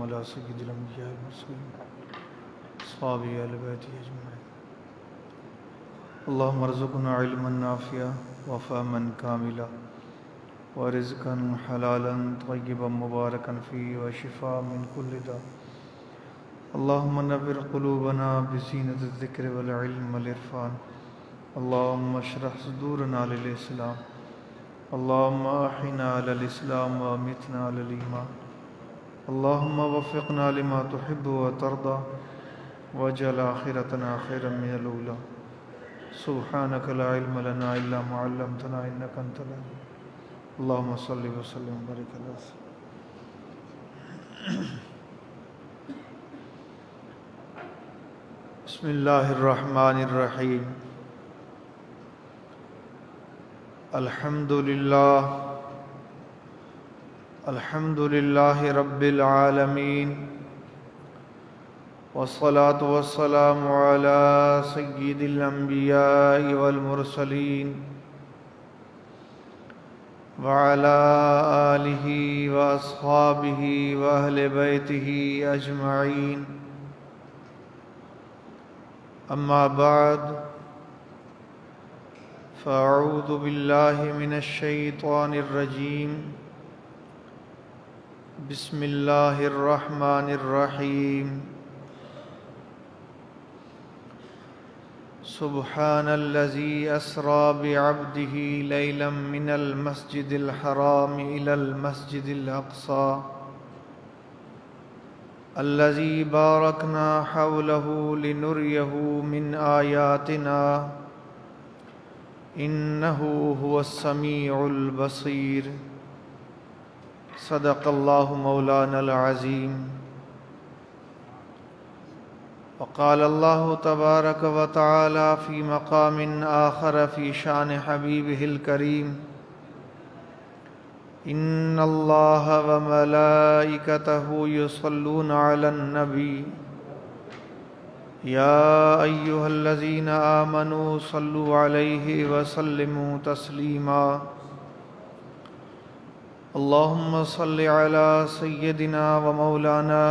على سيد الأنبياء والمرسلين أصحابه أهل بيته أجمعين. اللهم ارزقنا علما نافعا وفهما كاملا ورزقا حلالا طيبا مباركا فيه وشفاء من كل داء. اللهم نور قلوبنا بزينة الذكر والعلم والعرفان. اللهم اشرح صدورنا للإسلام. اللهم أحينا على الإسلام وأمتنا على الإيمان. اللهم وفقنا لما تحب وترضى واجعل آخرتنا خيرا من الأولى. سبحانك لا علم لنا إلا ما علمتنا إنك أنت العليم. اللهم صل وسلم وبارك على سيدنا. بسم اللہ الرحمن الرحیم. الحمد للہ رب العالمین والصلاة والسلام على سید الانبیاء والمرسلین وعلى آلہ واصحابہ واہل بیتہ اجمعین. اما بعد فاعوذ باللہ من الشیطان الرجیم. بسم اللہ الرحمن الرحیم. سبحان الذی اسری بعبدہ لیلا من المسجد الحرام الی المسجد الاقصی الذي باركنا حوله لنريه من آياتنا إنه هو السميع البصير. صدق الله مولانا العظيم. وقال الله تبارك وتعالى في مقام آخر في شان حبيبه الكريم. ان اللہ وملائکتہ یصلون علی النبی یا ایہا الذین آمنوا صلوا علیہ وسلموا تسلیما. اللہم صل علی سیدنا ومولانا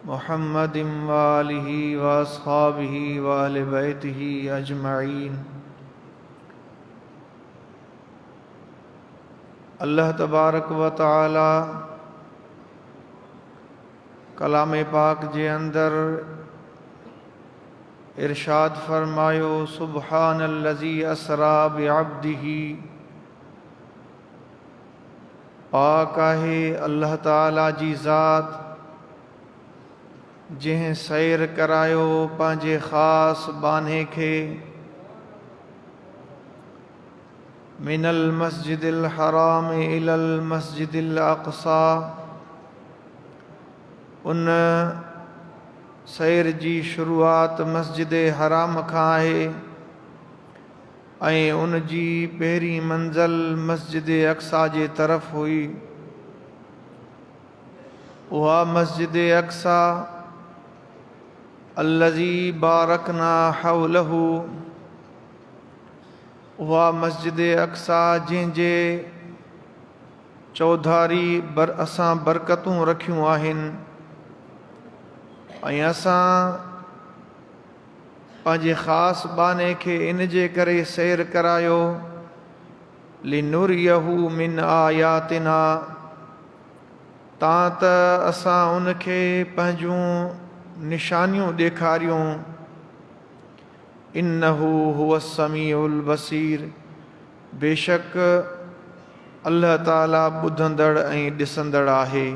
محمد وآلہ واصحابہ وآل بیتہ اجمعین. اللہ تبارک و تعالی کلام پاک جے اندر ارشاد فرمایو سبحان الذی اسری بعبدہ. پاک ہے اللہ تعالی جی ذات جنہیں سیر کرایو پانجے خاص بانے کھے من المسجد الحرام الى المسجد الاقصی. ان سیر جی شروعات مسجد حرام کھاں ہے ऐं उन जी पहिरीं मंज़िल मस्जिद अक़सा जे तरफ़ हुई. उहा मस्जिद अक़सा अल्लज़ी बारकना हौलहू. उहा मस्जिद अक़सा जंहिंजे चौधारी असां बरकतूं रखियूं आहिनि ऐं असां पंहिंजे ख़ासि बाने खे इन जे करे सैर करायो लिनुरियहू मिन आयातिना तां त असां उनखे पंहिंजूं निशानियूं ॾेखारियूं. इन्नहू हुव समीउल बसीर. बेशक अल्लाह ताला ॿुधंदड़ ऐं ॾिसंदड़ आहे.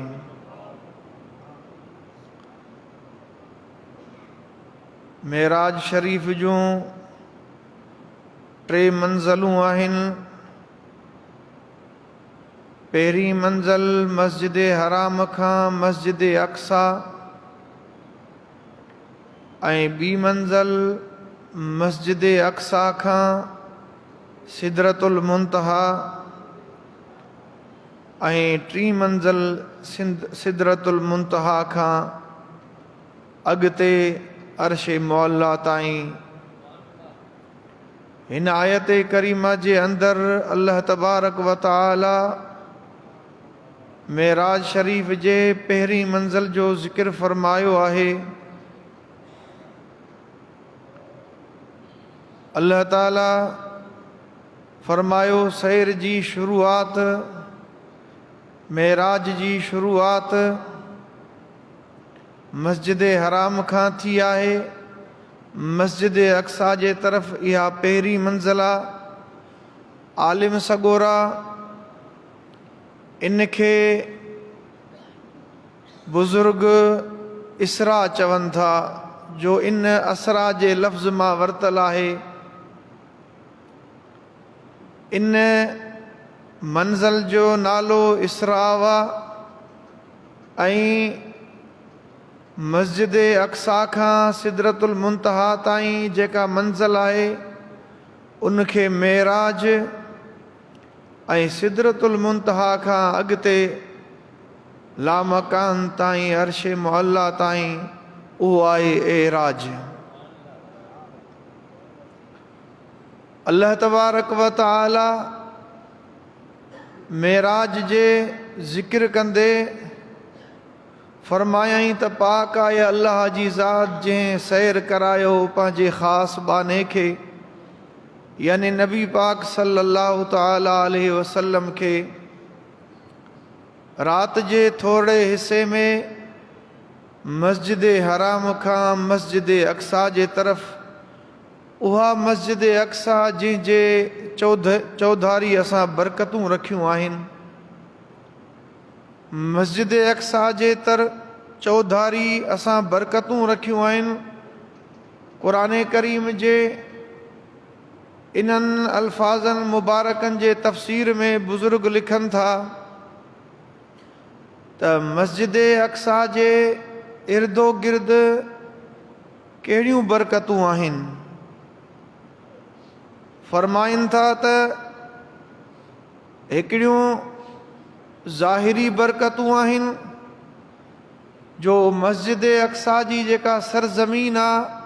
मेराज शरीफ़ जूं 3 मंज़िलूं आहिनि. पहिरीं मंज़िल मस्जिद हराम खां मस्जिद अक़सा ऐं ॿी मंज़िल मस्जिद अक़सा खां सिदरतुल मुंतहा ऐं 3 मंज़िल सिदरतुल मुंतहा खां अॻिते अर्श मौला ताईं. हिन आयत करीमा जे अंदर अल्लाह तबारक व तआला मेराज शरीफ़ जे पहिरीं मंज़िल जो ज़िक्र फ़रमायो आहे। अल्लाह ताला फ़रमायो सैर जी शुरूआत, मेराज जी शुरूआत मस्जिद हराम खां थी आहे। मस्जिद अक्सा जे तरफ़ इहा पहिरीं मंज़िल आहे। आलिम सगोरा इनखे बुज़ुर्ग इसरा चवनि था, जो इन असरा जे लफ़्ज़ मां वरितल आहे। इन मंज़िल जो नालो इसरा आहे ऐं मस्जिद अक्सा खां सिदरतुल मुंतहा ताईं जेका मंज़िल आहे उनखे मेराज ऐं सिदरतुल मुंतहा खां अॻिते लामकान ताईं अर्श मुअल्ला ताईं उहो आहे एराज। अल्लाह तबारक व तआला मेराज जे ज़िक्र कंदे फरमायाई त पाक आहे अल्लाह जी ज़ात जंहिं सैर करायो पंहिंजे ख़ासि बाने खे, यानी नबी पाक सल्लल्लाहु तआला अलैहि वसल्लम खे रात जे थोरे हिस्से में मस्जिद हराम खां मस्जिद अक्सा जे तरफ़, उहा मस्जिद अक्सा जंहिंजे चौधारी असां बरकतूं रखियूं आहिनि, मस्जिद अक्सा जे चौधारी असां बरकतूं रखियूं आहिनि। क़ुरान करीम जे इन्हनि अल्फाज़नि मुबारकनि जे तफ़सीर में बुज़ुर्ग लिखनि था त मस्जिद अक्सा जे इर्दो गिर्द कहिड़ियूं बरकतूं आहिनि। फरमाइनि था त हिकिड़ियूं ज़ाहिरी बरकतूं आहिनि, जो मस्जिद अक्सा जी जेका सरज़मीन आहे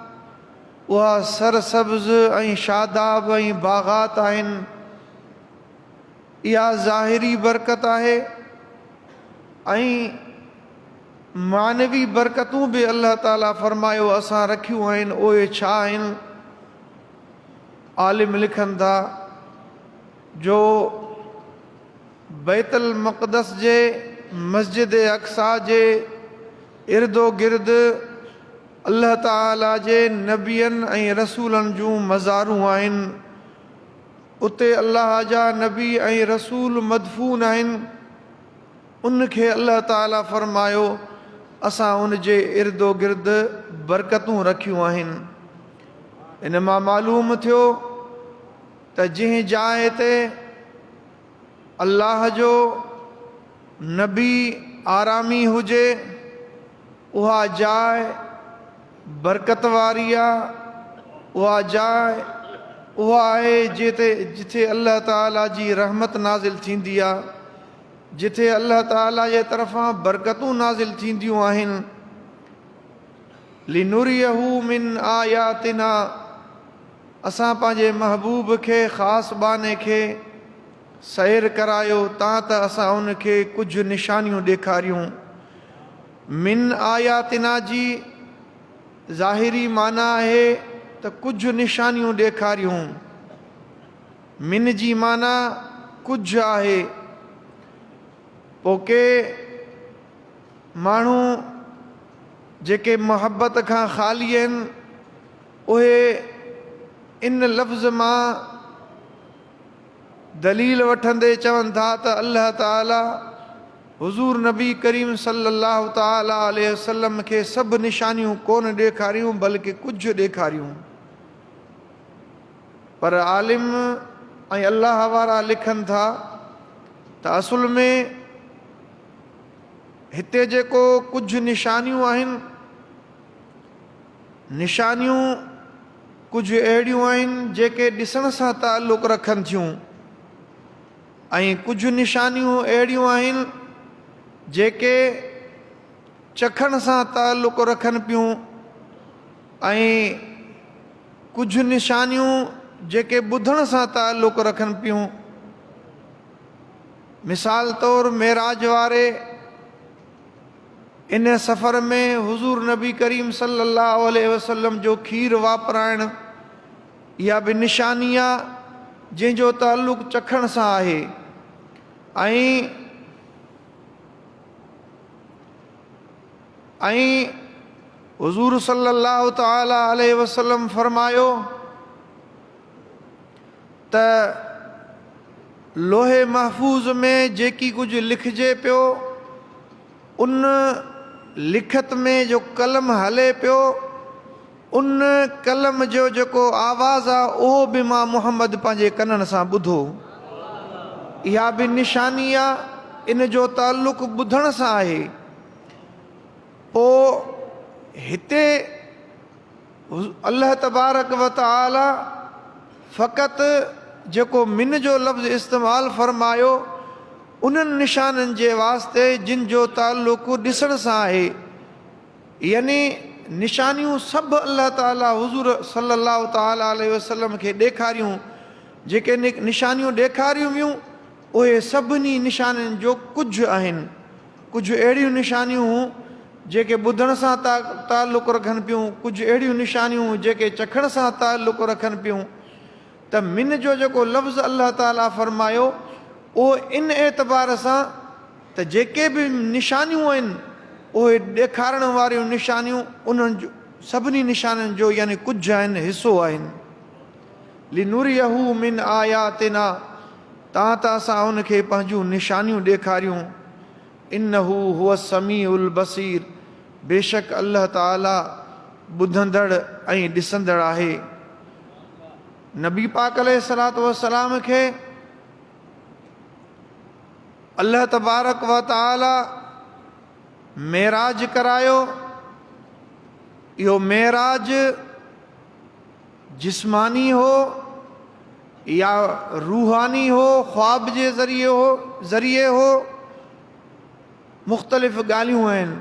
उहा सरसब्ज़ ऐं शादाब ऐं बाग़ात आहिनि, इहा ज़ाहिरी बरकत आहे। ऐं मानवी बरकतूं बि अल्लाह ताला फरमायो असां रखियूं आहिनि। उहे छा आहिनि? आलिम लिखनि था जो बैतुल मक़दस जे मस्जिद अक्सा जे इर्दो गिर्द अल्लाह ताला जे नबियनि ऐं रसूलनि जूं मज़ारूं आहिनि। उते अल्लाह जा नबी ऐं रसूल मदफून आहिनि। उनखे अल्लाह ताला फरमायो असां उन जे इर्दो गिर्द बरकतूं रखियूं आहिनि। इन मां मालूम थियो त जंहिं जाइ ते अल्लाह जो नबी आरामी हुजे उहा जाइ बरकत वारी आहे। उहा जाइ उहा आहे जिथे अल्लाह ताला जी रहमत नाज़िल थींदी आहे, जिथे अल्लाह ताला जे तरफ़ां बरकतूं नाज़िल थींदियूं आहिनि। लिनुरियहू मिन आयातिना, असां पंहिंजे महबूब खे ख़ासि बाने खे सैर करायो तां त असां उनखे कुझु निशानियूं ॾेखारियूं। मिन आयातिना जी ज़ाहिरी माना आहे त कुझु निशानियूं ॾेखारियूं। मिन जी माना कुझु आहे। पोइ के माण्हू जेके मोहबत खां ख़ाली आहिनि उहे इन लफ़्ज़ मां दलील वठंदे चवनि था त अल्लाह ताला हुज़ूर नबी करीम सल्लल्लाहु ताला अलैहि वसल्लम खे सभु निशानियूं कोन ॾेखारियूं बल्कि कुझु ॾेखारियूं। पर आलिम ऐं अल्लाह वारा लिखनि था त असुल में हिते जेको कुझु निशानियूं आहिनि, निशानियूं कुझु अहिड़ियूं आहिनि जेके ॾिसण सां ताल्लुक़ रखनि थियूं ऐं कुझु निशानियूं अहिड़ियूं आहिनि जेके चखण सां ताल्लुक़ रखनि पियूं ऐं कुझु निशानियूं जेके ॿुधण सां ताल्लुक़ रखनि पियूं। मिसाल तौर मेराज वारे इन सफ़र में हुज़ूर नबी करीम सल्लल्लाहु अलैहि वसल्लम जो खीर वापराइण इहा बि निशानी आहे जंहिंजो ताल्लुक़ चखण सां आहे। ऐं हुज़ूर सल्लल्लाहु तआला अलैहि वसल्लम फरमायो त लोहे महफूज़ में जेकी कुझु लिखिजे पियो उन लिखत में जो कलम हले पियो उन कलम जो जेको आवाज़ आहे उहो बि मां मुहम्मद पंहिंजे कननि सां ॿुधो। इहा बि निशानी आहे, इन जो ताल्लुक़ ॿुधण सां आहे। पोइ हिते अल्लाह तबारक व तआला फ़क़ति जेको मिन जो लफ़्ज़ इस्तेमालु फ़रमायो उन्हनि निशाननि जे वास्ते जिन जो ताल्लुक़ ॾिसण सां आहे, यानी निशानियूं सभु अल्लाह ताला हुज़ूर सल्लल्लाहु तआला अलैहि वसल्लम खे ॾेखारियूं। जेके निशानियूं ॾेखारियूं वियूं उहे सभिनी निशानियुनि जो कुझु आहिनि। कुझु अहिड़ियूं निशानियूं हुयूं जेके ॿुधण सां ताल्लुक़ रखनि पियूं, कुझु अहिड़ियूं निशानियूं जेके चखण सां ताल्लुक़ रखनि पियूं। त मिन जो जेको लफ़्ज़ अल्लाह ताला फ़रमायो उहो इन एतबार सां त जेके बि निशानियूं आहिनि उहे ॾेखारण वारियूं निशानियूं उन्हनि जो सभिनी निशानियुनि जो यानी कुझु आहिनि, हिसो आहिनि। लिनुरियहू मिन आयातिना, त असां उनखे पंहिंजूं निशानियूं ॾेखारियूं। इन्नहू हुव समीउल बसीर, बेशक अल्लाह ताला ॿुधंदड़ ऐं ॾिसंदड़ आहे। नबी पाक अलैहिस्सलातु वस्सलाम खे अल्लाह तबारक व तआला मेराज करायो। इहो मेराज जिस्मानी हो या रूहानी हो, ख्वाब जे ज़रिए हो, मुख़्तलिफ़ ॻाल्हियूं आहिनि।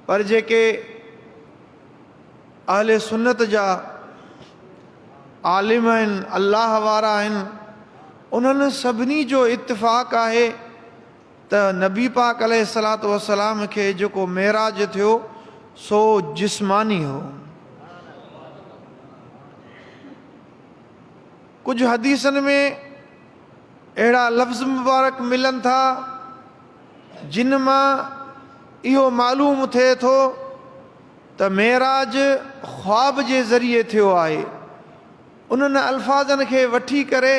पर जेके अहले सुन्नत जा आलिम आहिनि, अल्लाह वारा आहिनि, उन्हनि सभिनी जो इत्तिफ़ाक़ आहे त नबी पाक अलैहिस्सलातु वस्सलाम खे जेको मेराज थियो सो जिस्मानी हो। कुझु हदीसनि में अहिड़ा लफ़्ज़ मुबारक मिलनि था जिन मां इहो मालूम थिए थो त मेराज ख्वाब जे ज़रिए थियो आहे। उन्हनि अल्फाज़नि खे वठी करे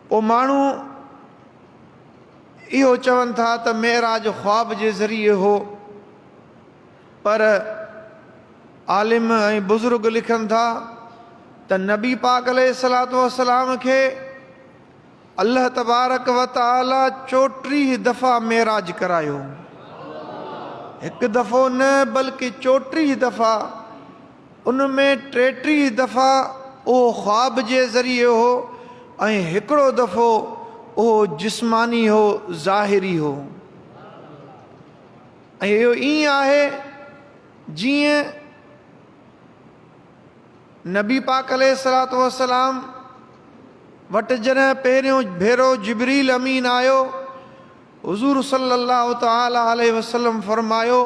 पोइ माण्हू इहो चवनि था त मेराज ख्वाब जे ज़रिए हो। पर आलिम ऐं बुज़ुर्ग लिखनि था त नबी पाक अलैहिस्सलातु वस्सलाम खे अल्लाह तबारक व तआला 34 दफ़ा मेराज करायो। हिकु दफ़ो न बल्कि 34 दफ़ा। उनमें 33 दफ़ा उहो ख्वाब जे ज़रिए हो ऐं हिकिड़ो दफ़ो उहो जिस्मानी हो, ज़ाहिरी हो। ऐं इहो ईअं आहे जीअं नबी पाक अलैहिस्सलातु वस्सलाम वटि जॾहिं पहिरियों भेरो जिब्रील अमीन आयो, हुज़ूर सल्लल्लाहु तआला अलैहि वसल्लम फरमायो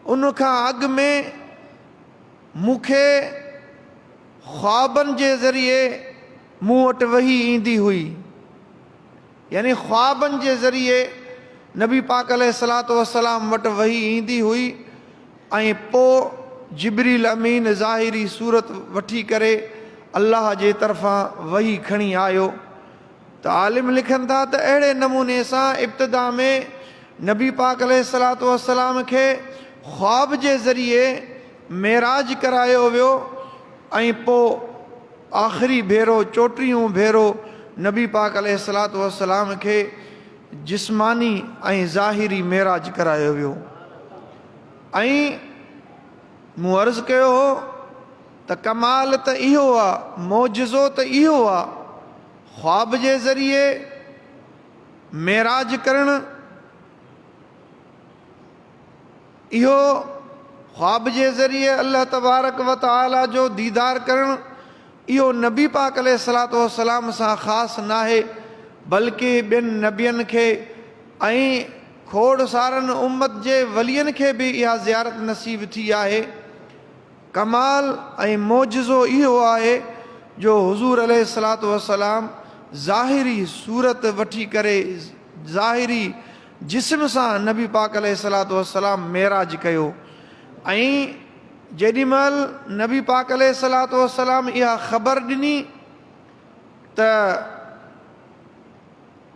उनखां अॻु में मूंखे ख्वाबनि जे ज़रिए मूं वटि वही ईंदी हुई। यानी ख्वाबनि जे ज़रिए नबी पाक अलैहिस्सलातु वस्सलाम वटि वही ईंदी हुई ऐं पोइ जिब्रील अमीन ज़ाहिरी सूरत वठी करे अल्लाह जे तरफ़ां वही खणी आयो। त आलिम लिखनि था त अहिड़े नमूने सां इब्तिदा में नबी पाक अलैहिस्सलातु वस्सलाम खे ख्वाब जे ज़रिए मेराज करायो वियो ऐं पोइ आख़िरी भेरो 34 भेरो नबी पाक अलैहिस्सलातु वस्सलाम खे जिस्मानी ऐं ज़ाहिरी मेराज करायो वियो। ऐं मूं अर्ज़ु कयो हो त कमाल त इहो आहे, मौजिज़ो त इहो आहे, ख्वाब जे ज़रिए मेराज करणु। इहो ख्वाब जे ज़रिए अल्लाह तबारक व तआला जो दीदार करणु इहो नबी पाक अलैहिस्सलातु वस्सलाम सां ख़ासि नाहे, बल्कि ॿियनि नबियनि खे ऐं खोड़ सारनि उम्मत जे वलियनि खे बि इहा ज़ियारत नसीब थी आहे। कमाल ऐं मौजज़ो इहो आहे जो हुज़ूर अलैहिस्सलातु वस्सलाम ज़ाहिरी सूरत वठी करे ज़ाहिरी जिस्म सां नबी पाक अलैहिस्सलातु वस्सलाम मेराज कयो। ऐं जेॾीमहिल नबी पाक अलैहिस्सलातु वस्सलाम इहा ख़बर ॾिनी त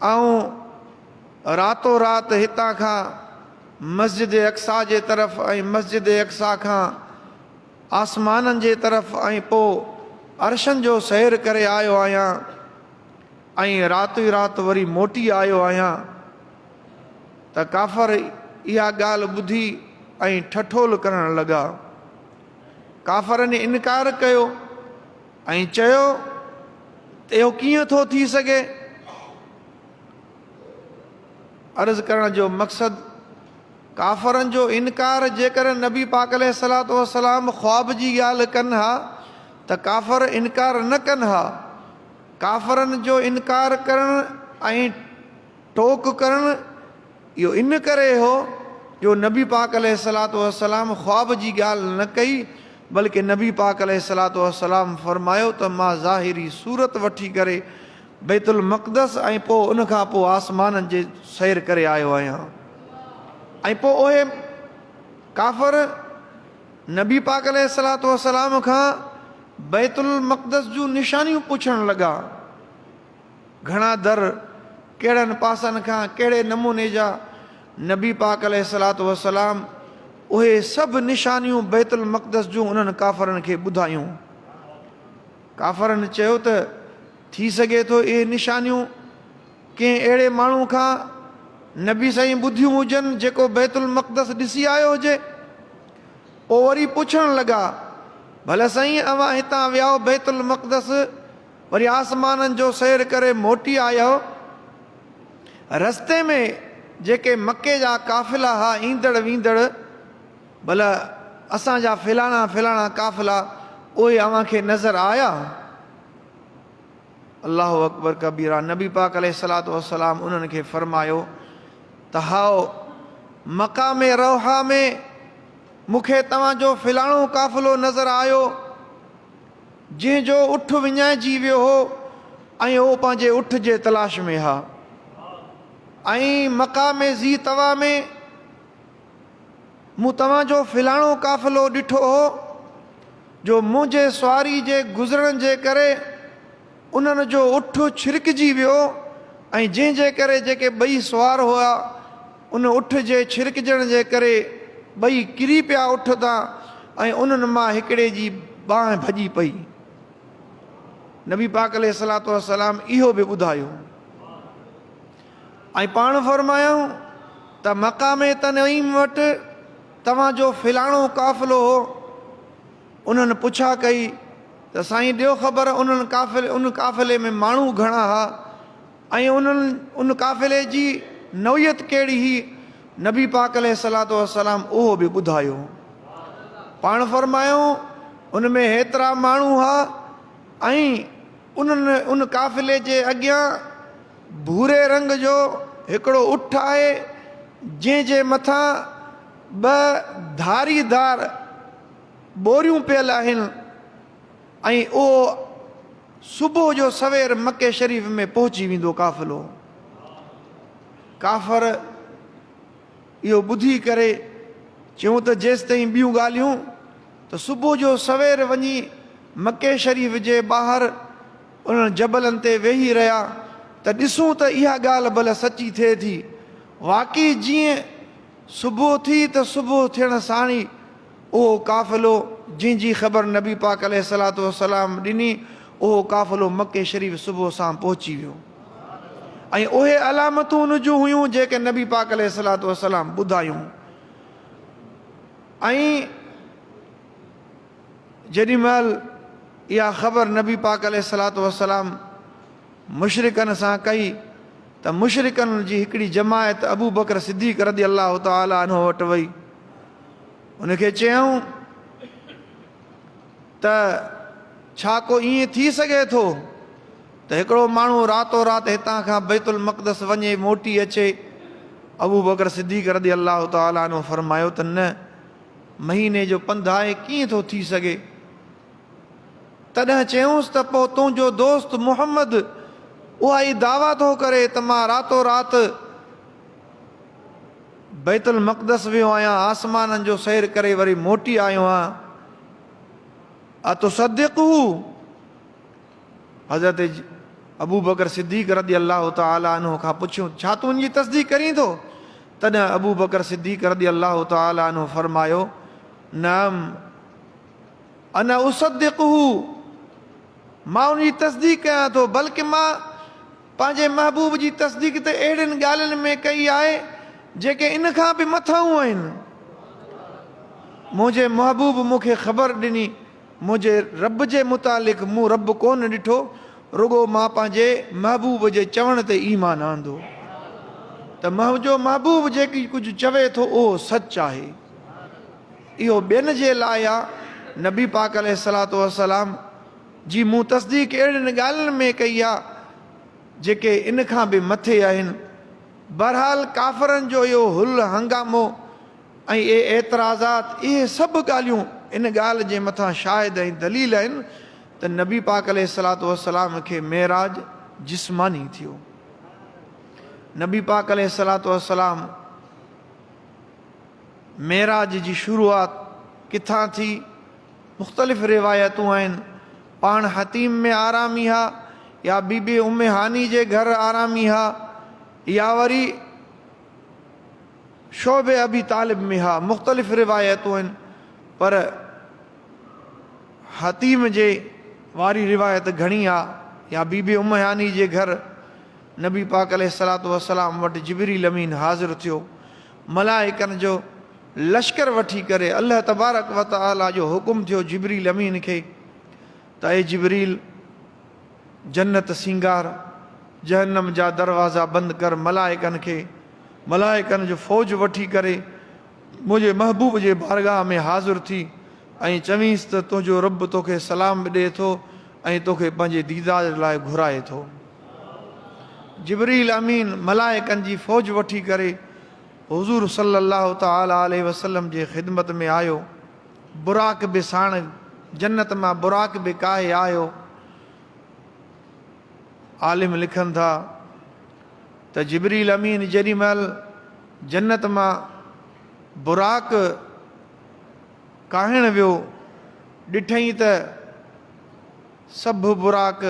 आऊं रातो राति हितां खां मस्जिद अक़सा जे तरफ़ ऐं मस्जिद अक़सा खां आसमाननि जे तरफ़ ऐं पोइ अर्शनि जो सैर करे आयो आहियां ऐं राति ई राति वरी मोटी आयो आहियां, त काफ़र इहा ॻाल्हि ॿुधी ऐं ठठोल करणु लॻा। काफ़रनि इनकार कयो ऐं चयो त इहो कीअं थो थी सघे। अर्ज़ु करण जो मक़सदु, काफ़रनि जो इनकार जेकर नबी पाक अलैहिस्सलातु वस्सलाम ख़्वाब जी ॻाल्हि कनि हा त काफ़र इनकार न कनि हा। काफ़रनि जो इनकार करणु ऐं टोक करणु इहो इन करे हो जो नबी पाक अलैहिस्सलातु वस्सलाम ख़्वाब जी ॻाल्हि न कई, बल्कि नबी पाक अलैहिस्सलातु वस्सलाम फरमायो त मां ज़ाहिरी सूरत वठी करे बैतुल मक़दस ऐं पोइ उनखां पोइ आसमाननि जे सैर करे आयो आहियां। ऐं पोइ उहे काफ़र नबी पाक अलैहिस्सलातु वस्सलाम खां बैतुल मक़दस जूं निशानियूं पुछणु लॻा। घणा दर, कहिड़नि पासनि खां, कहिड़े नमूने जा। नबी पाक अलैहिस्सलातु वस्सलाम उहे सभु निशानियूं बैतुल मक़दस जूं उन्हनि काफ़रनि खे ॿुधायूं। काफ़रनि चयो त थी सघे थो इहे निशानियूं कंहिं अहिड़े माण्हू खां नबी साईं ॿुधियूं हुजनि जेको बैतुल मक़दस ॾिसी आयो हुजे। पोइ वरी पुछणु लॻा, भले साईं अवां हितां विया बैतुल मक़दस, वरी आसमाननि जो सैर करे मोटी आया, रस्ते में जेके मके जा काफ़िला हुआ ईंदड़ वींदड़, भला असांजा फलाणा फलाणा काफ़िला उहे अव्हांखे नज़र आया? अल्लाहु अकबर कबीरा। नबी पाक अलैहिस्सलातु वस्सलाम उन्हनि खे फरमायो त हाओ मक़ामे रोहा में मूंखे तव्हांजो फलाणो काफ़िलो नज़र आयो जंहिंजो उठ विञाइजी वियो हो ऐं उहो पंहिंजे उठ जे तलाश में हा। ऐं मक़ामे ज़ी तवा में मूं तव्हांजो फलाणो काफ़िलो ॾिठो हो जो मुंहिंजे सुवारी जे गुज़रण जे करे उन्हनि जो उठ छिरकिजी वियो ऐं जंहिंजे करे जेके ॿई सुवार हुआ उन उठ जे छिरकजण जे करे ॿई किरी पिया उठ तां ऐं उन्हनि मां हिकिड़े जी बांह भॼी पई। नबी पाक अलैहिस्सलातु वस्सलाम इहो बि ॿुधायो ऐं पाण फरमायूं त मक़ामे तनईम वटि तव्हांजो फलाणो काफ़िलो हो। उन्हनि पुछा कई त साईं ॾियो ख़बर उन काफ़िले में माण्हू घणा हुआ ऐं उन काफ़िले जी नौयत कहिड़ी हुई। नबी पाक अलैहिस्सलातु वस्सलाम उहो बि ॿुधायो। पाण फरमायूं उन में हेतिरा माण्हू हुआ ऐं उन काफ़िले जे अॻियां भूरे रंग जो हिकिड़ो उठ आहे जंहिंजे मथां ॿ धारीदार बोरियूं पियल आहिनि ऐं उहो सुबुह जो सवेर मके शरीफ़ में पहुची वेंदो काफ़िलो। काफ़र इहो ॿुधी करे चयूं त जेसि ताईं ॿियूं ॻाल्हियूं त सुबुह जो सवेर वञी मके शरीफ़ जे ॿाहिरि उन्हनि जबलनि ते वेही रहिया त ॾिसूं त इहा ॻाल्हि भला सची थिए थी। वाक़ई जीअं सुबुह थी त सुबुह थियण साण ई उहो काफ़िलो जंहिंजी ख़बर नबी पाक अलैहिस्सलातु वस्सलाम ॾिनी उहो काफ़िलो मके शरीफ़ सुबुह सां पहुची वियो ऐं उहे अलामतूं उन जूं हुयूं जेके नबी पाक अलैहिस्सलातु वस्सलाम ॿुधायूं। ऐं जेॾीमहिल इहा ख़बर नबी पाक अलैहिस्सलातु वस्सलाम मुशरिकनि सां कई त मुशरिकनि जी हिकिड़ी जमायत अबू बकर सिद्दीक़ रज़ियल्लाहु तआला अन्हु वटि वई। उनखे चयऊं त छा को ईअं थी सघे थो त हिकिड़ो माण्हू रातो राति हितां खां बैतुल मक़दस वञे मोटी अचे। अबू बकर सिद्दीक़ रज़ी अल्लाह ताला अन्हु फरमायो त न, महीने जो पंधु आहे, कीअं थो थी सघे। तॾहिं चयूंसि त पोइ तुंहिंजो दोस्त मुहम्मद उहा ई दावा थो करे त मां रातो राति बैतुल मक़दस वियो आहियां, आसमाननि जो सैर करे वरी मोटी आयो आहियां। अतुसद्दिक़ू, हज़रत अबू बकर सिद्दीक़ रज़ी अल्लाह ताला अन्हु खां पुछियो, छा तूं उनजी तस्दीक़ करीं थो? तॾहिं अबू बकर सिद्दीक़ रज़ी अल्लाह ताला अन्हु फरमायो, नअम अना उसद्दिक़ू, मां उनजी तस्दीक़ कयां थो, बल्कि मां पंहिंजे महबूब जी तस्दीक़ त अहिड़ियुनि ॻाल्हियुनि में कई आहे जेके इन खां बि मथां आहिनि। मुंहिंजे महबूब मूंखे ख़बर ॾिनी, मुंहिंजे रब जे मुतालिक़ मूं रब कोन ॾिठो, रुगो मां पंहिंजे महबूब जे चवण ते ईमान आंदो त मुंहिंजो महबूब जेकी कुझु चवे थो उहो सच आहे। इहो ॿियनि जे लाइ आहे। नबी पाक अलैहिस्सलातु वस्सलाम जी मूं तस्दीक़ अहिड़ियुनि ॻाल्हियुनि में कई आहे जेके इन खां बि मथे आहिनि। बहरहाल काफ़रनि जो इहो हुल हंगामो ऐं इहे एतिराज़ात, इहे सभु ॻाल्हियूं इन ॻाल्हि जे मथां शाहिद ऐं दलील आहिनि त नबी पाक अलैहिस्सलातु वस्सलाम खे मेराज जिस्मानी थियो। नबी पाक अलैहिस्सलातु वस्सलाम मेराज जी शुरूआत किथां थी? मुख़्तलिफ़ रिवायतूं आहिनि। पाण हतीम में आरामी हा, या बीबी उम्मे हानी जे घर आरामी हा, या वरी शोबे अबी तालिब में हा। मुख़्तलिफ़ रिवायतूं आहिनि, पर हतीम जे वारी रिवायत घणी आहे। या बीबी उम्मे हानी जे घर नबी पाक अलैहिस्सलातु वस्सलाम वटि जिब्रील अमीन हाज़िर थियो, मलाइकनि जो लश्कर वठी करे। अल्लाह तबारक व तआला जो हुकुम थियो जिब्रील अमीन खे त ए जिब्रील, जन्नत सिंगार, जहन्नम जा दरवाज़ा बंदि कर। मलाइकनि जो फ़ौज वठी करे मुंहिंजे महबूब जे बारगाह में हाज़िर थी ऐं चवींसि त तुंहिंजो रब तोखे सलाम ॾिए थो ऐं तोखे पंहिंजे दीदार लाइ घुराए थो। जिब्रील अमीन मलाइकनि जी फ़ौज वठी करे हुज़ूर सल्लल्लाहु तआला अलैहि वसल्लम जे ख़िदमत में आयो। बुराक बि साण जन्नत मां बुराक बि काहे आयो। आलिम लिखनि था त जिब्रील अमीन जेॾी महिल जन्नत मां बुराक काहिण वियो, ॾिठईं त सभु बुराक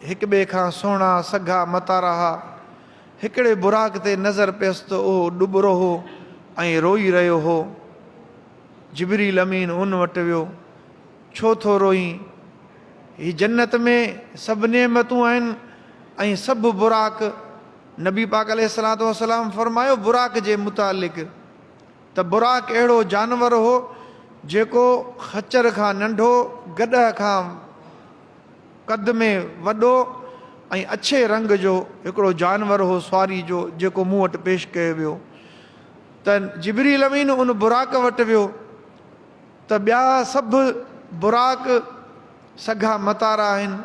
हिक ॿिए खां सुहिणा सघा मतारा हा। हिकिड़े बुराक ते नज़र पियसि त उहो डुबरो हो ऐं रोई रहियो हो। जिब्रील अमीन उन वटि वियो, छो थो रोईं? ही जन्नत में सभु नेमतूं आहिनि ऐं सभु बुराक। नबी पाक अलैहिस्सलातु वस्सलाम फरमायो बुराक जे मुतालिक़ त बुराक अहिड़ो जानवर हो जेको खच्चर खां नंढो, गॾह खां कद में वॾो ऐं अछे रंग जो हिकिड़ो जानवर हो सुवारी जो, जेको मूं वटि पेश कयो वियो। त जिब्रील अमीन उन बुराक वटि वियो त ॿिया सभु बुराक सघा मतारा आहिनि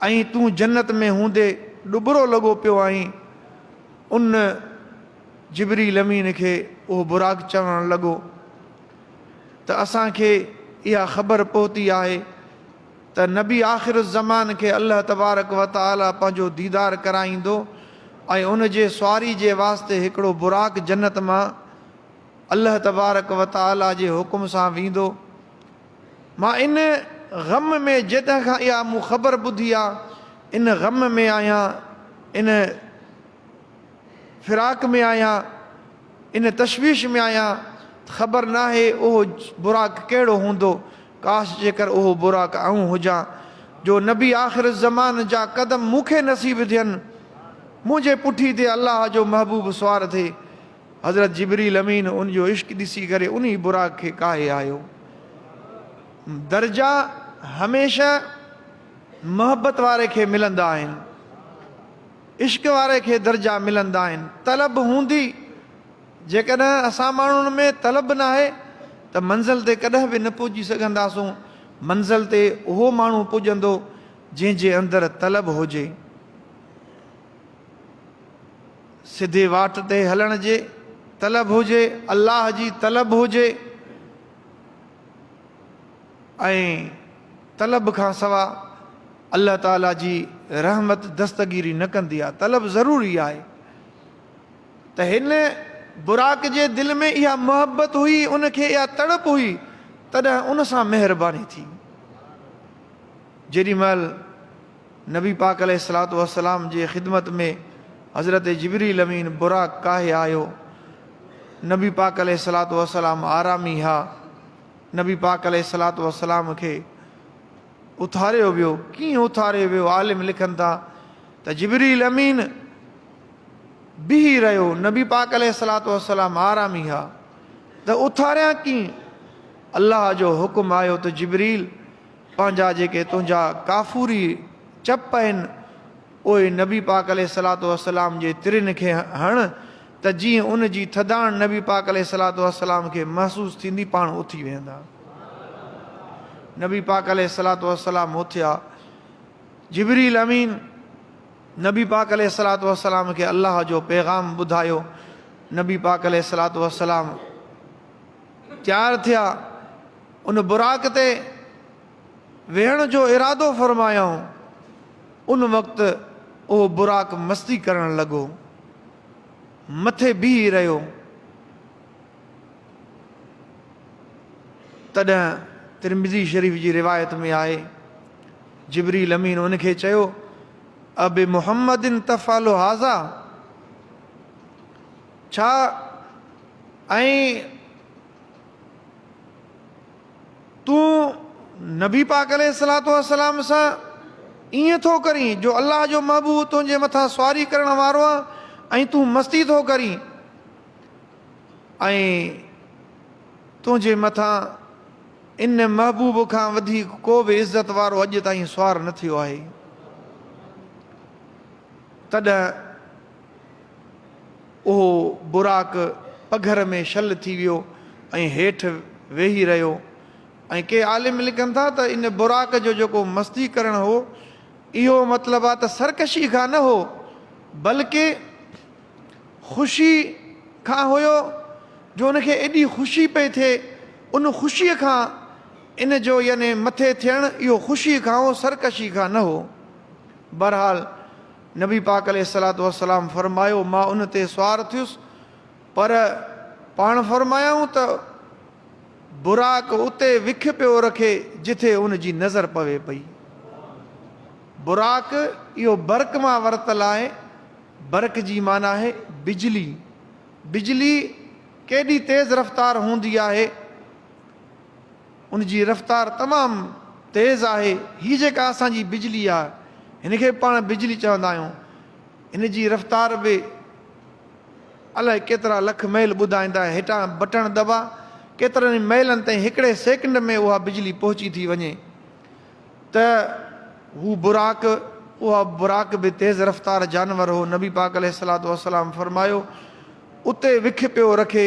ऐं तूं जन्नत में हूंदे डुबरो लॻो पियो आहीं। उन जिब्रील अमीन खे उहो बुराक चवणु लॻो त असांखे इहा ख़बर पहुती आहे त नबी आख़िर ज़मान खे अल्लाह तबारक व तआला पंहिंजो दीदार कराईंदो ऐं उन जे सुवारी जे वास्ते हिकिड़ो बुराक जन्नत मां अल्लाह तबारक व तआला जे हुकुम सां वेंदो। मां इन ग़म में जॾहिं खां इहा मूं ख़बर ॿुधी आहे, इन ग़म में आहियां, इन फिराक में आहियां, इन तशवीश में आहियां। ख़बर न आहे उहो बुराक कहिड़ो हूंदो। काश जेकर उहो बुराक आऊं हुजां जो नबी आख़िर ज़मान जा क़दम मूंखे नसीब थियनि, मुंहिंजे पुठी ते अलाह जो महबूब सुवार थिए। हज़रत जिब्रील अमीन उन जो इश्क ॾिसी करे उन बुराक खे काहे आयो। दर्जा हमेशह मोहब्बत वारे खे मिलंदा आहिनि, इश्क वारे खे दर्जा मिलंदा आहिनि। तलब हूंदी, जेकॾहिं असां माण्हुनि में तलब न आहे त मंज़िल ते कॾहिं बि न पुॼी सघंदासूं। मंज़िल ते उहो माण्हू पुॼंदो जंहिंजे अंदरि तलब हुजे। सिधे वाट ते हलण जे तलब हुजे, अल्लाह जी तलब हुजे, ऐं तलब खां सवा अल्लाह ताला जी रहमत दस्तगीरी न कंदी आहे। तलब ज़रूरी आहे। त हिन बुराक जे दिलि में इहा मोहबत हुई, उनखे इहा तड़प हुई, तॾहिं उन सां महिरबानी थी। जेॾीमहिल नबी पाक अलैहिस्सलातु वस्सलाम जे ख़िदमत में हज़रत जिब्रील अमीन बुराक काहे आयो, नबी पाक अलैहिस्सलातु वस्सलाम आरामी हा, नबी पाक अलैहिस्सलातु वस्सलाम खे उथारियो वियो। कीअं उथारियो वियो? आलिम लिखनि था त जिब्रील अमीन बीही रहियो, नबी पाक अलैहिस्सलातु वस्सलाम आरामी हा, त उथारियां कीअं? अल्लाह जो हुकुम आयो त जिब्रील पंहिंजा जेके तुंहिंजा काफ़ूरी चप आहिनि उहे नबी पाक अलैहिस्सलातु वस्सलाम जे तिरिन खे हण, त जीअं उन जी थधाण नबी पाक अलैहिस्सलातु वस्सलाम खे महसूसु थींदी, पाण उथी वेंदा। नबी पाक अलैहिस्सलातु वस्सलाम उथिया। जिब्रील अमीन नबी पाक अलैहिस्सलातु वस्सलाम खे अल्लाह जो पैगाम ॿुधायो। नबी पाक अलैहिस्सलातु वस्सलाम तयारु थिया, उन बुराक ते वेहण जो इरादो फरमायाऊं। उन वक़्तु उहो बुराक मस्ती करणु लॻो, मथे बीही रहियो। तॾहिं तिरमिज़ी शरीफ़ जी रिवायत में आहे, जिब्रील अमीन उनखे चयो, अब मुहम्मदिन तफ़ालो हाज़ा, छा ऐं तूं नबी पाक अलैहिस्सलातु वस्सलाम सां ईअं थो करीं जो अल्लाह जो महबूब तुंहिंजे मथां सवारी करण वारो आहे ऐं तूं मस्ती थो करीं, ऐं तुंहिंजे मथां इन महबूब खां वधीक को बि इज़त वारो अॼु ताईं सुवार न थियो आहे। तॾहिं उहो बुराक पघर में शल थी वियो ऐं हेठि वेही रहियो। ऐं के आलिम लिखनि था त इन बुराक जो जेको मस्ती करणु हो, इहो मतिलबु आहे त सरकशी खां न हो, बल्कि ख़ुशी खां हुयो, जो उनखे एॾी ख़ुशी पई थिए। उन ख़ुशीअ खां इन जो यानी मथे थियणु इहो ख़ुशी खां हो, सरकशी खां न हो। बहरहाल नबी पाक अलैहिस्सलातु वस्सलाम फरमायो, मां उन ते सुवार थियुसि, पर पाण फरमायूं त बुराक उते विख पियो रखे जिथे उन जी नज़र पवे पई। बुराक इहो बर्क़ मां वरितल आहे। बर्क़ जी माना आहे बिजली। बिजली केॾी तेज़ रफ़्तार हूंदी आहे, उन जी रफ़्तार तमामु तेज़ आहे। हीअ जेका असांजी बिजली आहे, हिन खे पाण बिजली चवंदा आहियूं, हिन जी रफ़्तार बि अलाए केतिरा लख मैल ॿुधाईंदा। हेठां बटण दॿा, केतिरनि मैलनि ताईं हिकिड़े सेकेंड में उहा बिजली पहुची थी वञे। त हू बुराक, उहा बुराक बि तेज़ रफ़्तार जानवर हो। नबी पाक अलैहिस्सलातु वस्सलाम फरमायो, उते विख पियो रखे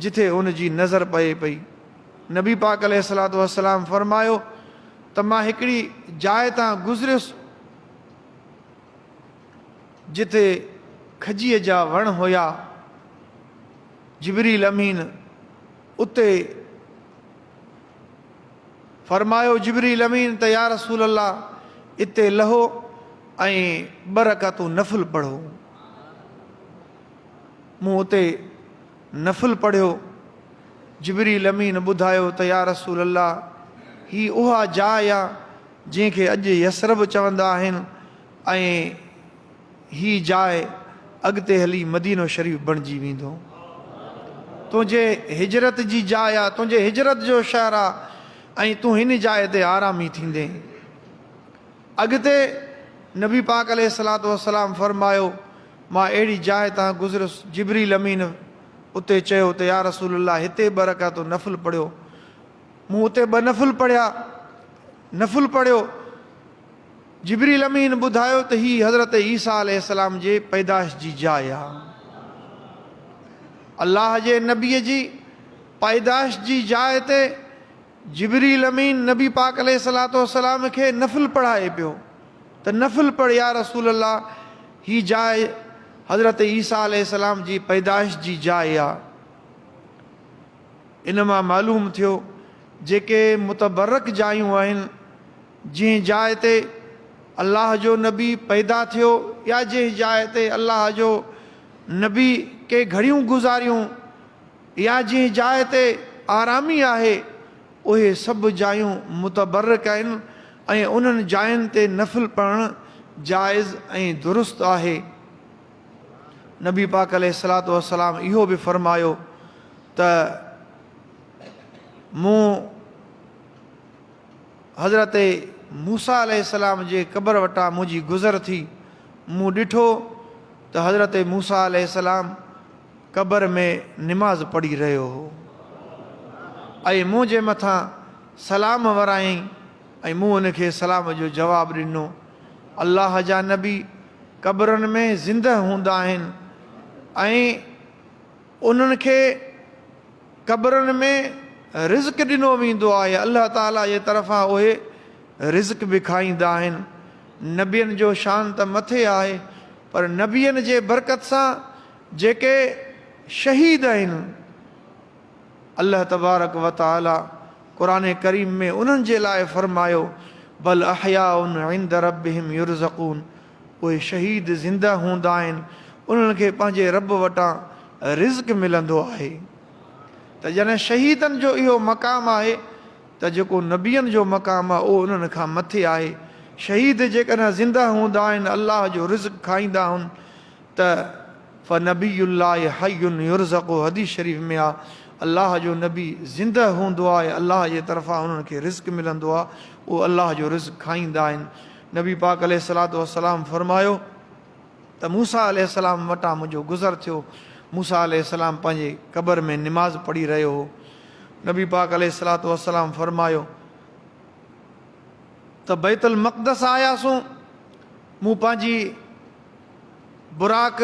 जिथे उन जी नज़र पए पई। नबी पाक अलैहिस्सलातु वस्सलाम फरमायो त मां हिकिड़ी जाइ तां गुज़रियुसि जिथे खजीअ जा वण हुया। जिब्रील अमीन उते फरमायो, जिब्रील अमीन त या रसूल अल्लाह, इते लहो ऐं 2 रकातूं नफ़िल पढ़ो। मूं उते नफ़िल पढ़ियो। जिब्रील अमीन ॿुधायो त या रसूल अल्लाह, ही उहा जाइ आहे जंहिंखे अॼु यसरब चवंदा आहिनि, ऐं ही जाइ अॻिते हली मदीनो शरीफ़ बणिजी वेंदो। तुंहिंजे हिजरत जी जाइ आहे, तुंहिंजे हिजरत जो शहर आहे, ऐं तूं हिन जाइ ते आरामी थींदे। अॻिते नबी पाक अलैहिस्सलातु वस्सलाम फरमायो, मां अहिड़ी जाइ तां गुज़रियुसि। जिब्रील अमीन उते चयो त या रसूल अल्लाह, हिते 2 रकातूं नफ़िल पढ़ियो। मूं उते 2 नफ़िल पढ़िया, नफ़िल पढ़ियो। जिब्रील अमीन ॿुधायो त ही हज़रत ईसा अलैहिस्सलाम जे पैदाइश जी जाइ आहे। अल्लाह जे नबीअ जी पैदाइश जी जाइ ते जिब्रील अमीन नबी पाक अलैहिस्सलातु वस्सलाम खे नफ़िल पढ़ाए पियो त नफ़िल पढ़ या रसूल अल्लाह, ही जाइ हज़रत ईसा अलैहिस्सलाम जी पैदाइश जी जाइ आहे। इन मां मालूम थियो जेके मुतबरक जायूं आहिनि, जंहिं जाइ ते अल्लाह जो नबी पैदा थियो या जंहिं जाइ ते अल्लाह जो नबी के घड़ियूं गुज़ारियूं या जंहिं जाइ ते आरामी आहे, उहे सभु जायूं मुतबरक आहिनि ऐं उन्हनि जायुनि ते नफ़िल पढ़णु जाइज़ ऐं दुरुस्त आहे। नबी पाक अलैहिस्सलातु वस्सलाम इहो बि फ़रमायो त मूं हज़रत मूसा अलैहिस्सलाम जे क़बर वटां मुंहिंजी गुज़र थी, मूं ॾिठो त हज़रत मूसा अलैहिस्सलाम क़बर में निमाज़ पढ़ी रहियो हो ऐं मूं जे मथां सलाम वरायईं ऐं मूं उनखे सलाम जो जवाबु ॾिनो। अल्लाह जा नबी क़बरुनि में ज़िंदह हूंदा आहिनि ऐं उन्हनि खे क़बरुनि में रिज़्क़ ॾिनो वेंदो आहे। अल्लाह ताला जे तरफ़ां उहे रिज़्क़ बि खाईंदा आहिनि। नबियनि जो शान त मथे आहे, पर नबियनि जे बरकत सां जेके शहीद आहिनि, अल्लाह तबारक व तआला क़ुरान करीम में उन्हनि जे लाइ फ़रमायो बल अहयाउन इंद रब्बिहिम युरज़क़ून, उहे शहीद ज़िंदा हूंदा आहिनि, उन्हनि खे पंहिंजे रब वटां रिज़्क़ मिलंदो आहे। त जॾहिं शहीदनि जो इहो मक़ाम आहे त जेको नबियनि जो मक़ाम आहे उहो उन्हनि खां मथे आहे। शहीद जेकॾहिं ज़िंदा हूंदा आहिनि, अल्लाह जो रिज़्क़ खाईंदा आहिनि, त फ़नबियुल्लाहि हय्युन युरज़क़ु, हदीस शरीफ़ में आहे अल्लाह जो नबी ज़िंदा हूंदो आहे, अल्लाह जे तरफ़ां उन्हनि खे रिज़्क़ मिलंदो आहे, उहो अल्लाह जो रिज़्क़ खाईंदा आहिनि। नबी पाक अलैहिस्सलातु वस्सलाम फ़रमायो त मूसा अलैहिस्सलाम वटां मुंहिंजो गुज़र थियो। मूसा अलैहिस्सलाम पंहिंजे क़बर में निमाज़ पढ़ी रहियो हो। नबी पाक अलैहिस्सलातु वस्सलाम फ़रमायो त बैतुल मक़दस आयासूं, मूं पंहिंजी बुराक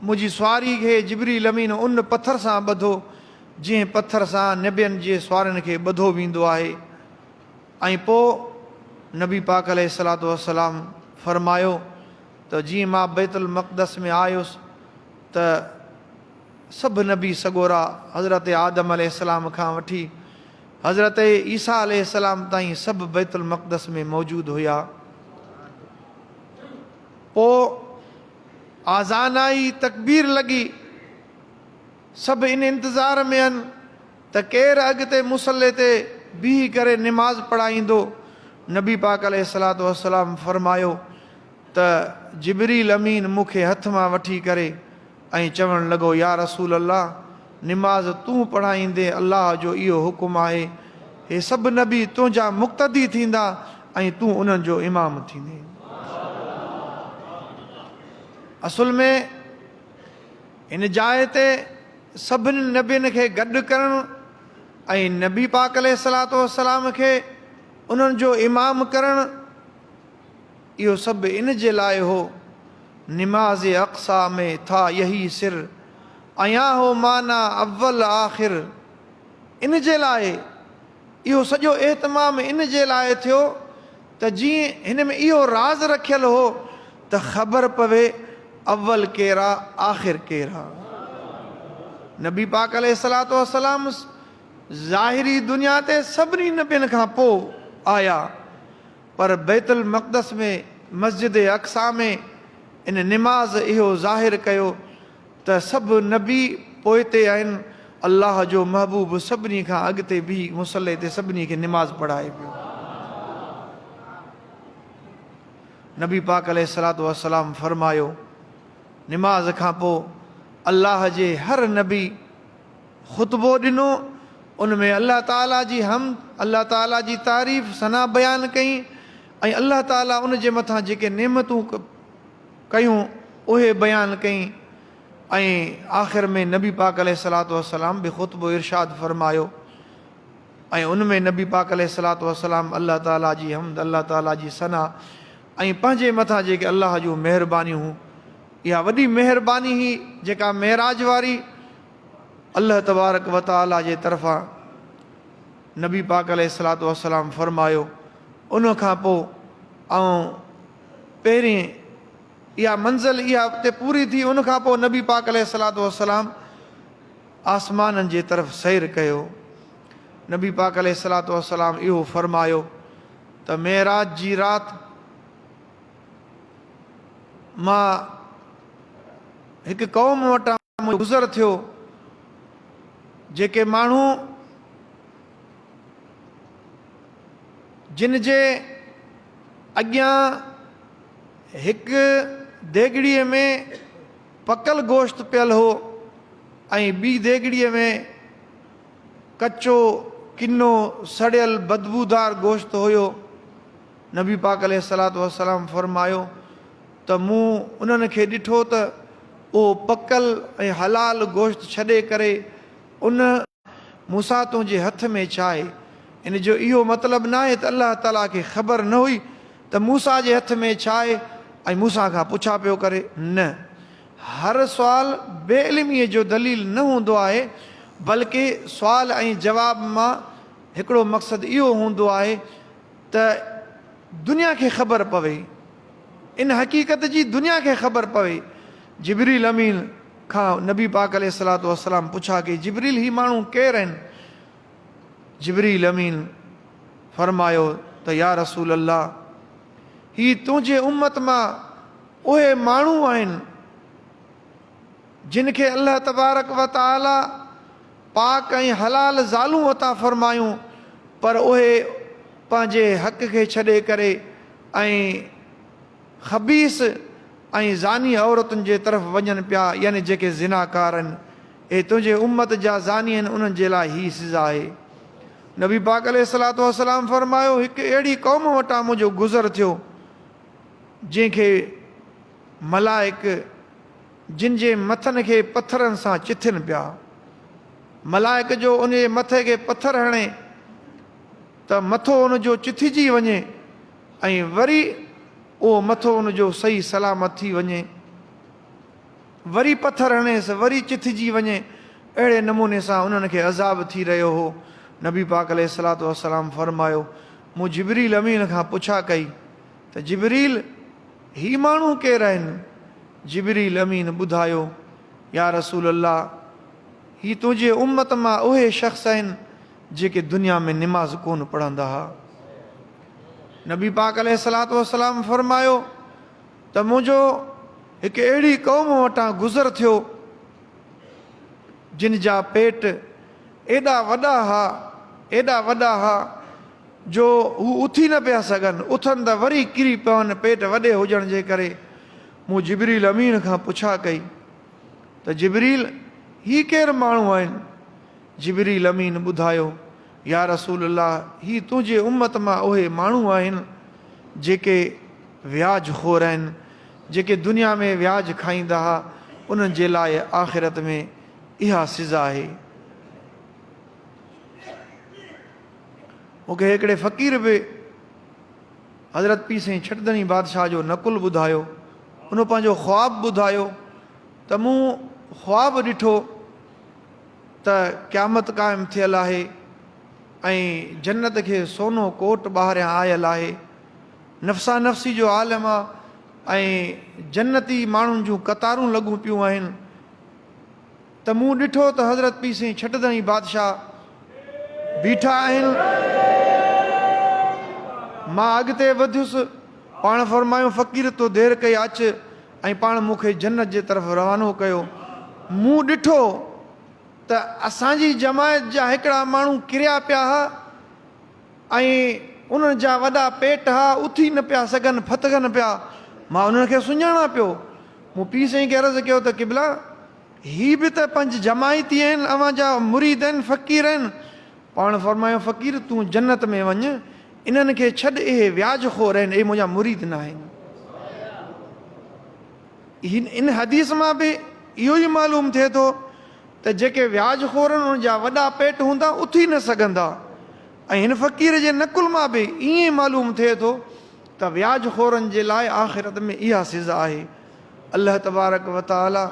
मुंहिंजी सुवारी खे जिब्रील अमीन उन पथर सां ॿधो जंहिं पथर सां नबियनि जे सुवारनि खे ॿधो वेंदो आहे। ऐं पोइ नबी पाक अलैहिस्सलातु वस्सलाम फ़रमायो त जीअं मां बैतुल मक़दस में आयुसि त सभु नबी सॻोरा हज़रत आदम अलैहिस्सलाम खां वठी हज़रत ईसा अलैहिस्सलाम ताईं सभु बैतुल मक़दस में मौजूदु हुया। पोइ आज़ान आई, तकबीर लॻी, सभु इन इंतज़ार में आहिनि त केरु अॻिते मुसले ते बीही करे निमाज़ पढ़ाईंदो। नबी पाक अलैहिस्सलातु वस्सलाम फ़रमायो त जिब्रील अमीन मूंखे हथ मां वठी करे ऐं चवणु लॻो या रसूल अल्लाह, निमाज़ तूं पढ़ाईंदे, अल्लाह जो इहो हुकुम आहे, हे सभु नबी तुंहिंजा मुक़्तदी थींदा ऐं तूं उन्हनि जो इमाम थींदे। असुल में हिन जाइ ते सभिनी नबियनि खे गॾु करणु ऐं नबी पाक अलैहिस्सलातु वस्सलाम खे उन्हनि जो इमाम करणु, इहो सभु इन जे लाइ हो निमाज़ अक़सा में था यही सिर अया हो माना अव्वल आख़िर। इन जे लाइ इहो सॼो एहतमाम इन जे लाइ थियो त जीअं हिन में इहो राज़ रखियलु हो त ख़बर पवे अव्वल केरु आहे, आख़िर केरु आहे। नबी पाक अलैहिस्सलातु वस्सलाम ज़ाहिरी दुनिया ते सभिनी नबियनि खां पोइ आया, पर बैतुल मक़दस में मस्जिद अक़सा में इन निमाज़ इहो ज़ाहिर कयो त सभु नबी पोइते आहिनि, अल्लाह जो महबूब सभिनी खां अॻिते बि मुसले ते सभिनी खे निमाज़ पढ़ाए पियो। नबी पाक अलैहिस्सलातु वस्सलाम फ़रमायो निमाज़ खां पोइ अल्लाह जे हर नबी ख़ुतबो ॾिनो, उन में अल्लाह ताला जी हमद, अल्लाह ताला जी तारीफ़ सना बयानु कई ऐं अल्लाह ताला उन जे मथां जेके नेमतूं कयूं उहे बयानु कई। ऐं आख़िर में नबी पाक अलैहिस्सलातु वस्सलाम बि ख़ुतबो इरशाद फ़रमायो ऐं उन में नबी पाक अलैहिस्सलातु वस्सलाम अल्लाह ताला जी हमद, अल्लाह ताला जी सना ऐं पंहिंजे मथां जेके अल्लाह जूं महिरबानियूं हुयूं, इहा वॾी महिरबानी हुई जेका मेराज वारी अल्लाह तबारक व तआला जे तरफ़ां नबी पाक अलैहिस्सलातु वस्सलाम फ़रमायो। उन खां पोइ पहिरीं इहा मंज़िल इहा उते पूरी थी। उन खां पोइ नबी पाक अलैहिस्सलातु वस्सलाम आसमाननि जे तरफ़ सैर कयो। नबी पाक अलैहिस्सलातु वस्सलाम इहो फरमायो त मेराज जी राति मां हिकु क़ौम वटां गुज़र थियो, जेके माण्हू जिन जे अॻियां हिकु देगिड़ीअ में पकल गोश्त पियल हो ऐं ॿी देगिड़ीअ में कचो किनो सड़ियल बदबूदार गोश्त हुयो। नबी पाक अलैहिस्सलातु वस्सलाम फरमायो त मूं उन्हनि खे ॾिठो त उहो पकल ऐं हलाल गोश्त छॾे करे उन मूसा तुंहिंजे हथ में छा आहे। इन जो इहो मतिलबु न आहे त अलाह ताला खे ख़बर न हुई त मूसा जे हथ में छा आहे ऐं मूसा खां पुछा पियो करे। न, हर सुवाल बेइल्मीअ जो दलील न हूंदो आहे, बल्कि सुवाल ऐं जवाब मां हिकिड़ो मक़सदु इहो हूंदो आहे त दुनिया खे ख़बर पवे, इन हक़ीक़त जी दुनिया खे ख़बर पवे। जिब्रील अमीन खां नबी पाक अलैहिस्सलातु वस्सलाम पुछा कि जिब्रील ही माण्हू केरु आहिनि। जिब्रील अमीन फरमायो त या रसूल अल्लाह, ही तुंहिंजे उम्मत मां उहे माण्हू आहिनि जिन खे अल्लाह तबारक व तआला पाक ऐं हलाल ज़ालूं अता फरमायूं, पर उहे पंहिंजे हक़ खे छॾे करे ऐं ख़बीस ऐं ज़ानी औरतुनि जे तरफ़ वञनि पिया, यानी जेके ज़िनाकार आहिनि। हे तुंहिंजे उम्मत जा ज़ानी आहिनि, उन्हनि जे लाइ ही सज़ा आहे। नबी पाक अलैहिस्सलातु वस्सलाम फरमायो हिकु अहिड़ी क़ौम वटां मुंहिंजो गुज़र थियो जंहिंखे मलाइक जिन जे मथनि खे पथरनि सां चिथनि पिया। मलाइक जो उन जे मथे खे पथर हणे त मथो उनजो चिथिजी वञे ऐं वरी उहो मथो उनजो सही सलामत थी वञे, वरी पथर हणेसि वरी चिथिजी वञे। अहिड़े नमूने सां उन्हनि खे अज़ाब थी रहियो हो। नबी पाक अलैहिस्सलातु वस्सलाम फरमायो, मूं जिब्रील अमीन खां पुछा कई त जिब्रील ही माण्हू केरु आहिनि। जिब्रील अमीन ॿुधायो, या रसूल अल्लाह, ही तुंहिंजे उम्मत मां उहे शख़्स आहिनि जेके दुनिया में निमाज़ कोन पढ़ंदा हुआ। नबी पाक अलैहिस्सलातु वस्सलाम फरमायो त मुंहिंजो हिकु अहिड़ी क़ौम वटां गुज़र थियो जिन जा पेट एॾा वॾा हुआ जो हू उथी न पिया सघनि, उथनि त वरी किरी पवनि पेट वॾे हुजण जे करे। मूं जिब्रील अमीन खां पुछा कई त जिब्रील ही केरु माण्हू आहिनि। जिब्रील अमीन ॿुधायो, या रसूल अल्लाह, ही तुंहिंजे उम्मत मां उहे माण्हू आहिनि जेके व्याज खोर आहिनि, जेके दुनिया में व्याज खाईंदा हुआ, उन्हनि जे लाइ आख़िरत में इहा सज़ा आहे। मूंखे हिकिड़े फ़क़ीर बि हज़रत पीर साईं छटदणी बादशाह जो नकुल ॿुधायो। उन पंहिंजो ख़्वाबु ॿुधायो त मूं ख़्वाबु ॾिठो त क़यामत क़ाइमु थियल आहे ऐं जन्नत खे सोनो कोट ॿाहिरियां आयल आहे, नफ़्सा नफ़्सी जो आलम आहे ऐं जन्नती माण्हुनि जूं कतारूं लॻूं पियूं आहिनि। त मूं ॾिठो त हज़रत पीर साईं छटदणी बादशाह बीठा आहिनि। मां अॻिते वधियुसि, पाण फरमायो फ़क़ीर तो देरि कई अच, ऐं पाण मूंखे जन्नत जे तरफ़ रवानो कयो। मूं ॾिठो त असांजी जमायत जा हिकिड़ा माण्हू किरिया पिया हुआ ऐं उन्हनि जा वॾा पेट हुआ, उथी न पिया सघनि, फतगनि पिया। मां उन्हनि खे सुञाणा पियो। मूं पीउ साईं खे अर्ज़ु कयो त क़िबला, ही बि त पंज जमायती आहिनि, अव्हां जा मुरीद आहिनि, फ़क़ीर आहिनि। पाण फरमायो फ़क़ीर तूं जन्नत में वञ, इन्हनि खे छॾ, इहे व्याज खोर आहिनि, इहे मुंहिंजा मुरीद न आहिनि। इन हदीस मां बि इहो ई मालूम थिए थो त जेके व्याज खोर आहिनि उन जा वॾा पेट हूंदा, उथी न सघंदा। ऐं हिन फ़क़ीर जे नकुल मां बि ईअं मालूम थिए थो त व्याज खोरनि जे लाइ आख़िरत में इहा सज़ा आहे। अल्लाह तबारक व तआला